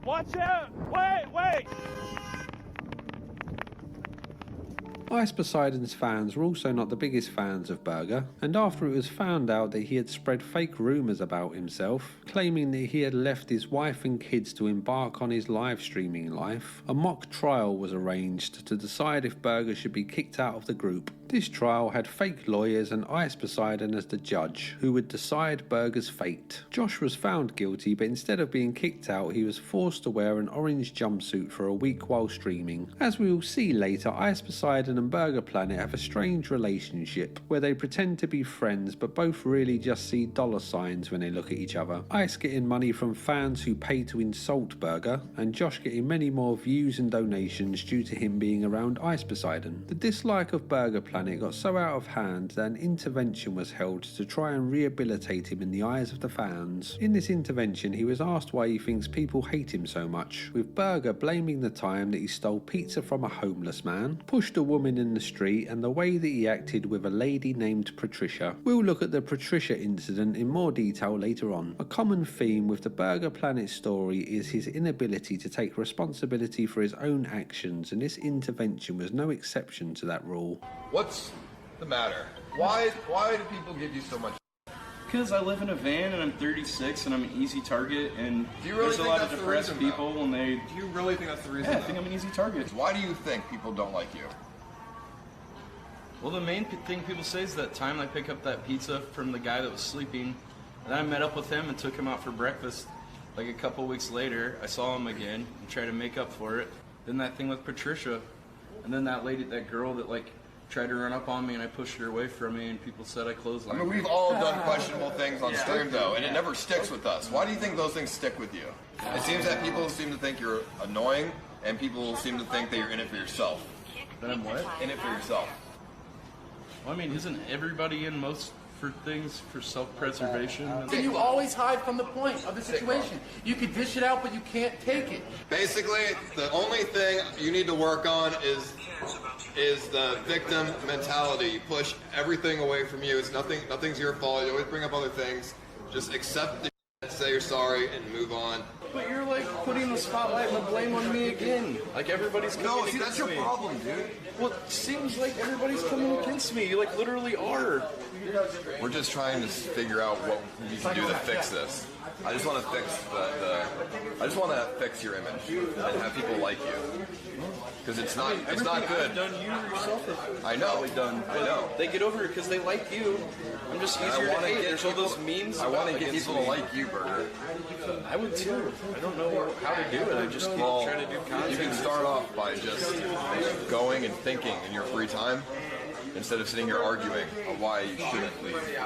Watch out! Wait! Ice Poseidon's fans were also not the biggest fans of Burger, and after it was found out that he had spread fake rumours about himself, claiming that he had left his wife and kids to embark on his live streaming life, a mock trial was arranged to decide if Burger should be kicked out of the group. This trial had fake lawyers and Ice Poseidon as the judge, who would decide Burger's fate. Josh was found guilty, but instead of being kicked out, he was forced to wear an orange jumpsuit for a week while streaming. As we will see later, Ice Poseidon and Burger Planet have a strange relationship, where they pretend to be friends, but both really just see dollar signs when they look at each other. Ice getting money from fans who pay to insult Burger, and Josh getting many more views and donations due to him being around Ice Poseidon. The dislike of Burger Planet got so out of hand that an intervention was held to try and rehabilitate him in the eyes of the fans. In this intervention, he was asked why he thinks people hate him so much, with Burger blaming the time that he stole pizza from a homeless man, pushed a woman in the street, and the way that he acted with a lady named Patricia. We'll look at the Patricia incident in more detail later on. A common theme with the Burger Planet story is his inability to take responsibility for his own actions, and this intervention was no exception to that rule. What's the matter? Why do people give you so much? Because I live in a van and I'm 36 and I'm an easy target, and Do you really there's a think lot that's of the depressed reason, people when they. Do you really think that's the reason? Yeah, I think I'm an easy target. Why do you think people don't like you? Well, the main thing people say is that time I pick up that pizza from the guy that was sleeping, and then I met up with him and took him out for breakfast. Like a couple weeks later, I saw him again and tried to make up for it. Then that thing with Patricia, and then that girl that like tried to run up on me and I pushed her away from me, and people said I closed. I mean, we've all done questionable things on stream though, and it never sticks with us. Why do you think those things stick with you? It seems that people seem to think you're annoying, and people seem to think that you're in it for yourself. That I'm what? In it for yourself. Well, I mean, isn't everybody in most for things for self-preservation? Then you always hide from the point of the situation. You can dish it out, but you can't take it. Basically, the only thing you need to work on is the victim mentality. You push everything away from you. It's nothing's your fault. You always bring up other things. Just accept the Say you're sorry and move on. But you're like putting the spotlight and the blame on me again. Like everybody's coming No, see, against that's your me. problem, dude. Well, it seems like everybody's coming against me. You like literally are. We're just trying to figure out what we can do to fix this. I just want to fix I just want to fix your image and have people like you. Because it's not good. I've done you yourself. I know. Done. I know. They get over it because they like you. I'm just easier to hate. There's all those memes. I want to get against people me. to like you, Burger. I would too. I don't know how to do it. I just keep trying to do content. You can start off by just going and thinking in your free time instead of sitting here arguing on why you shouldn't leave.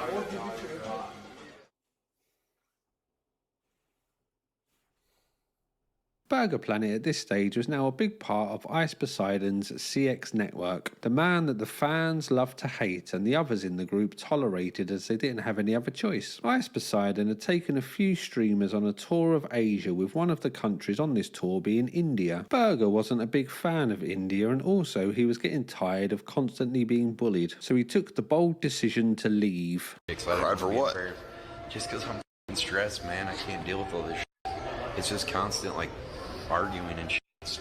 Burger Planet at this stage was now a big part of Ice Poseidon's CX network, the man that the fans loved to hate and the others in the group tolerated as they didn't have any other choice. Ice Poseidon had taken a few streamers on a tour of Asia, with one of the countries on this tour being India. Burger wasn't a big fan of India, and also he was getting tired of constantly being bullied, so he took the bold decision to leave. Excited for what? Just because I'm stressed, man. I can't deal with all this shit. It's just constant, like, arguing and shit.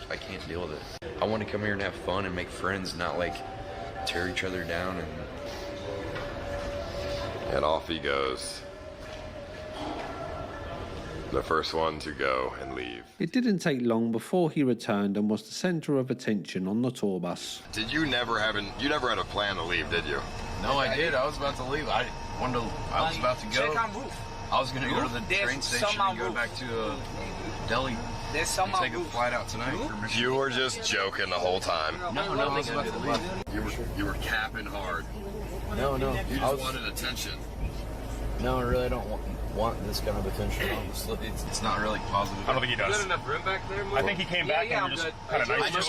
I can't deal with it. I want to come here and have fun and make friends, not like tear each other down And off he goes. The first one to go and leave. It didn't take long before he returned and was the centre of attention on the tour bus. Did you never had a plan to leave, did you? No, I did. I was about to leave. I was about to go. I was going to go to the train station and go back to Delhi. And take a flight out tonight. You were just joking the whole time. No, I was about to leave. You were capping hard. No. You just wanted attention. No, I really don't want this kind of attention, honestly. It's not really positive. I don't think he does. Is there enough room back there? I think he came back and we're just kind of nice. As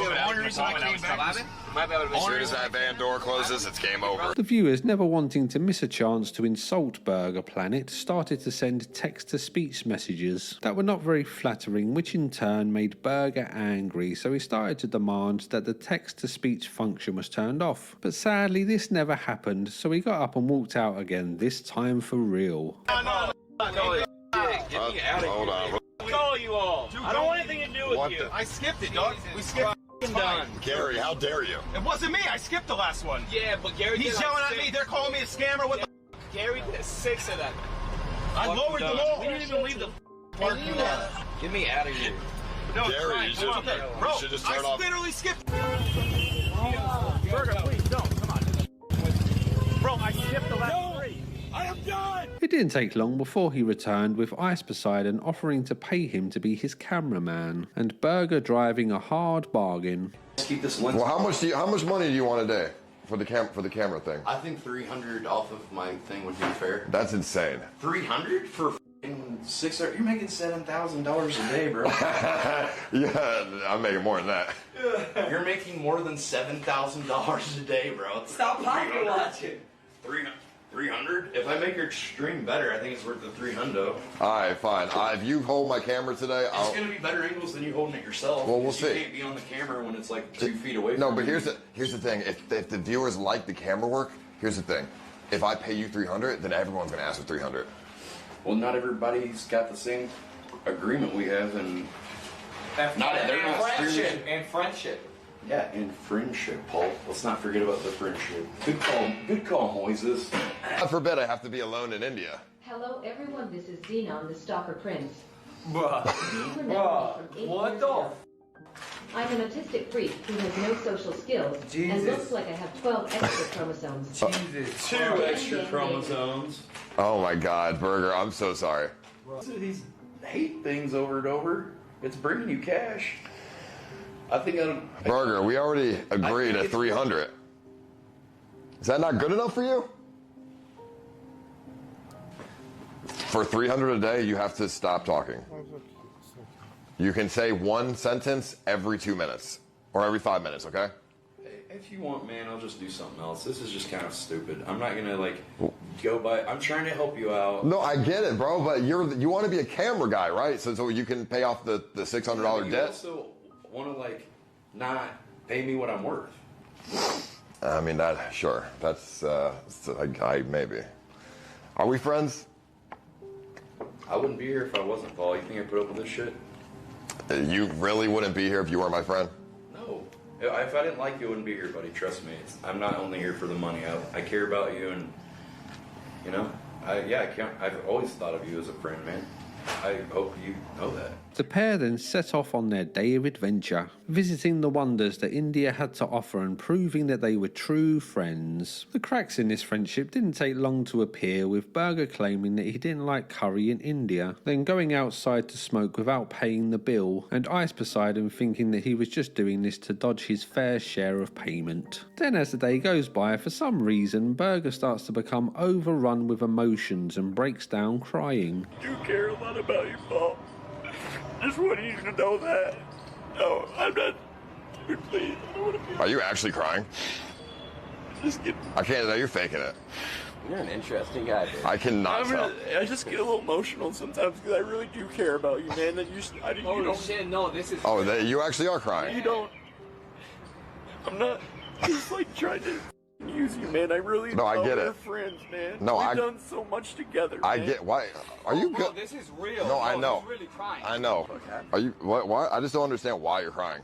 soon as that van door closes, it's game over. The viewers, never wanting to miss a chance to insult Burger Planet, started to send text-to-speech messages that were not very flattering, which in turn made Burger angry, so he started to demand that the text-to-speech function was turned off. But sadly, this never happened, so he got up and walked out again, this time for real. Get me out of here. Hold on. Call you all. I don't want anything to do with you. I skipped it, dog. We skipped it. Done. Gary, how dare you? It wasn't me. I skipped the last one. Yeah, but Gary He's did yelling like at me. 6. They're calling me a scammer. What the? Gary did 6 of them. I lowered them all. We didn't even leave the parking lot. Get me out of here. No, Gary, you should just turn off. I literally skipped. Burger, please don't. Come on. Bro, I skipped the last 3. I am done. It didn't take long before he returned, with Ice Poseidon offering to pay him to be his cameraman, and Burger driving a hard bargain. Keep this Well, how much money do you want a day for the camera thing? I think 300 off of my thing would be fair. That's insane. 300 for $6? You're making $7,000 a day, bro. Yeah, I'm making more than that. You're making more than $7,000 a day, bro. Stop pocket watching. 300? If I make your stream better, I think it's worth the 300. All right, fine. If you hold my camera today, It's gonna be better angles than you holding it yourself. Well, we'll You see. can't be on the camera when it's like 2 feet away. No, from but you. here's the thing. If the viewers like the camera work, here's the thing. If I pay you 300, then everyone's gonna ask for 300. Well, not everybody's got the same agreement we have, and they're not friendship. streamers. And friendship. Yeah, and friendship, Paul. Let's not forget about the friendship. Good call, Moises. God forbid I have to be alone in India. Hello, everyone. This is Xenon, the Stalker Prince. Bruh. What the? I'm an autistic freak who has no social skills and looks like I have 12 extra chromosomes. Jesus. 2 extra chromosomes. Oh my God, Burger, I'm so sorry. These hate things over and over. It's bringing you cash. I think Burger, we already agreed at 300. Is that not good enough for you? For 300 a day, you have to stop talking. You can say one sentence every 2 minutes or every 5 minutes, okay? If you want, man, I'll just do something else. This is just kind of stupid. I'm not gonna like go by. I'm trying to help you out. No, I get it, bro, but you want to be a camera guy, right? So you can pay off the $600 You debt. also want to like not pay me what I'm worth. I mean, sure. That's I maybe. Are we friends? I wouldn't be here if I wasn't, Paul. You think I put up with this shit? You really wouldn't be here if you weren't my friend? No. If I didn't like you, I wouldn't be here, buddy. Trust me. I'm not only here for the money. I care about you, and you know, I've always thought of you as a friend, man. I hope you know that. The pair then set off on their day of adventure, visiting the wonders that India had to offer and proving that they were true friends. The cracks in this friendship didn't take long to appear, with Burger claiming that he didn't like curry in India, then going outside to smoke without paying the bill, and Ice Poseidon thinking that he was just doing this to dodge his fair share of payment. Then as the day goes by, for some reason, Burger starts to become overrun with emotions and breaks down crying. I do care a lot about you, Paul. Just want you to know that. No, I'm not. Please, I don't want to be. Are you actually crying? Just get. I can't. No, you're faking it. You're an interesting guy, dude. I cannot tell. I just get a little emotional sometimes because I really do care about you, man. And you don't. Shit, no, this is. Oh, you actually are crying. You don't. I'm not just like trying to use you, man. I really. No, I get it. We're friends, man. No, We've done so much together. I man. get why. Are you Bro, good? this is real. No, I know. He's really crying. I know. Okay. Are you? What? Why? I just don't understand why you're crying.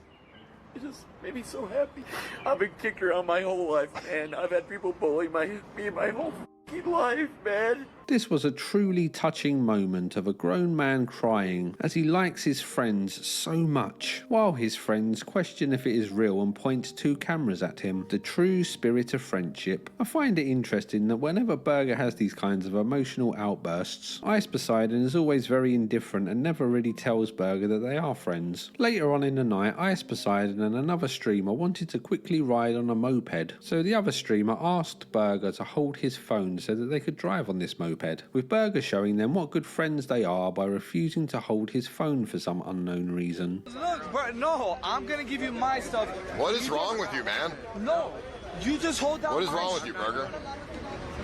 It just made me so happy. I've been kicked around my whole life, man. I've had people bully me my whole fucking life, man. This was a truly touching moment of a grown man crying as he likes his friends so much, while his friends question if it is real and point 2 cameras at him. The true spirit of friendship. I find it interesting that whenever Burger has these kinds of emotional outbursts, Ice Poseidon is always very indifferent and never really tells Burger that they are friends. Later on in the night, Ice Poseidon and another streamer wanted to quickly ride on a moped, so the other streamer asked Burger to hold his phone so that they could drive on this moped, with Burger showing them what good friends they are by refusing to hold his phone for some unknown reason. Look, bro, no, I'm gonna give you my stuff. What is wrong with you, man? No, you just hold down. What is wrong with you, Burger?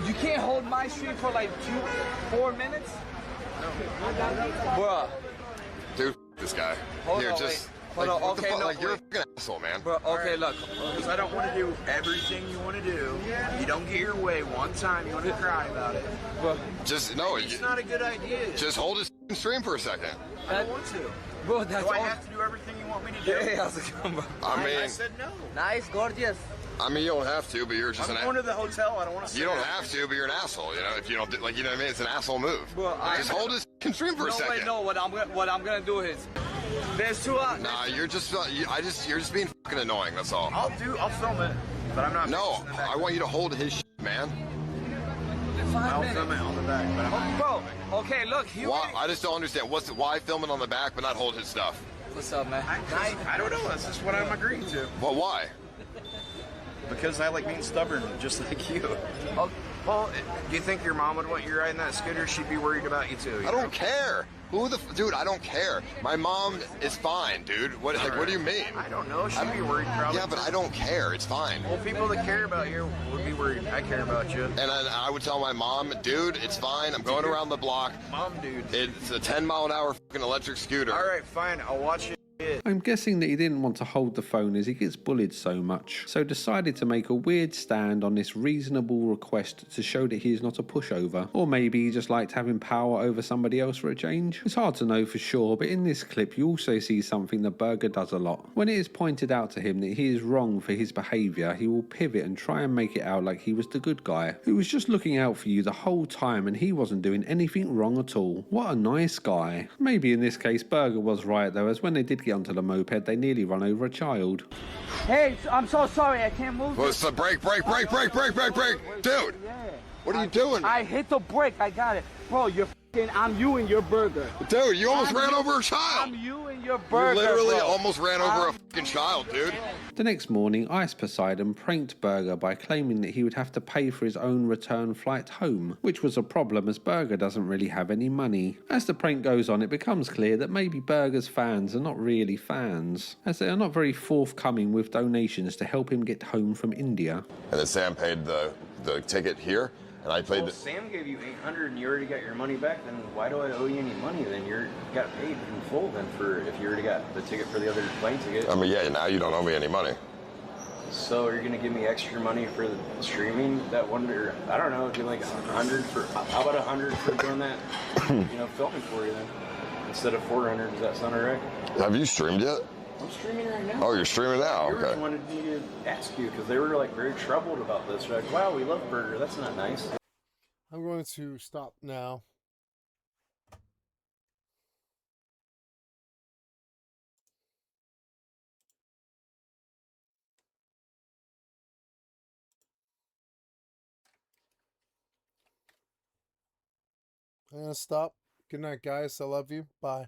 You can't hold my stream for like 4 minutes? Bruh. Dude, this guy. Hold Here, on, just. Hold like, on, what the okay, fuck? no, Like, you're a wait. fucking asshole, man. Bro, okay, look. Because I don't want to do everything you want to do. You don't get your way one time, you want to cry about it. Bro, Just, no. It's not a good idea. Just hold his stream for a second. I don't want to. Bro, that's do I all. have to do everything you want me to do? Hey, how's it going, bro? I said no. Nice, gorgeous. I mean, you don't have to, but you're just I'm an going to the hotel. I don't want to. You don't have to, but you're an asshole. You know, if you don't, like, you know what I mean? It's an asshole move. Bro, just hold his stream for a second. Wait, no. What I'm gonna do is, there's 2 out. Nah, you're just, you're just being fucking annoying. That's all. I'll film it, but I'm not. No, I want you to hold his shit, man. I'll film it on the back, but I'm not. Bro, okay, look. Why? I just don't understand. Why film it on the back but not hold his stuff? What's up, man? I don't know. That's just what I'm agreeing to. Well, why? Because I like being stubborn, just like you. Oh, Paul, do you think your mom would want you riding that scooter? She'd be worried about you too. I don't care. Dude, I don't care. My mom is fine, dude. What do you mean? I don't know. She'd be worried probably. Yeah, but I don't care. It's fine. Well, people that care about you would be worried. I care about you. And I would tell my mom, dude, it's fine. I'm going around the block. Mom, dude. It's a 10-mile-an-hour fucking electric scooter. All right, fine. I'll watch it. I'm guessing that he didn't want to hold the phone as he gets bullied so much, so decided to make a weird stand on this reasonable request to show that he is not a pushover. Or maybe he just liked having power over somebody else for a change. It's hard to know for sure, but in this clip you also see something that Burger does a lot. When it is pointed out to him that he is wrong for his behaviour, he will pivot and try and make it out like he was the good guy, who was just looking out for you the whole time and he wasn't doing anything wrong at all. What a nice guy. Maybe in this case Burger was right though, as when they did get onto the moped they nearly run over a child. Hey, I'm so sorry, I can't move. Well, it's the brake. Dude, what are you doing? I hit the brake, I got it. Bro, I'm you and your burger. Dude, you almost ran over a child. I'm you and your burger, You literally bro. almost ran over a fucking child, dude. The next morning, Ice Poseidon pranked Burger by claiming that he would have to pay for his own return flight home, which was a problem as Burger doesn't really have any money. As the prank goes on, it becomes clear that maybe Burger's fans are not really fans, as they are not very forthcoming with donations to help him get home from India. And then Sam paid the ticket here, and I paid Well, Sam gave you $800 and you already got your money back, then why do I owe you any money? Then you got paid in full then for if you already got the ticket for the other plane ticket. I mean, yeah, now you don't owe me any money. So are you gonna give me extra money for the streaming? That wonder, I don't know, do like 100 for, how about 100 for doing that, filming for you then? Instead of 400, does that sound all right? Have you streamed yet? I'm streaming right now. Oh, you're streaming now? Viewers Okay. wanted me to ask you, because they were like very troubled about this. They're like, wow, we love Burger, that's not nice. I'm going to stop now. I'm going to stop. Good night, guys. I love you. Bye.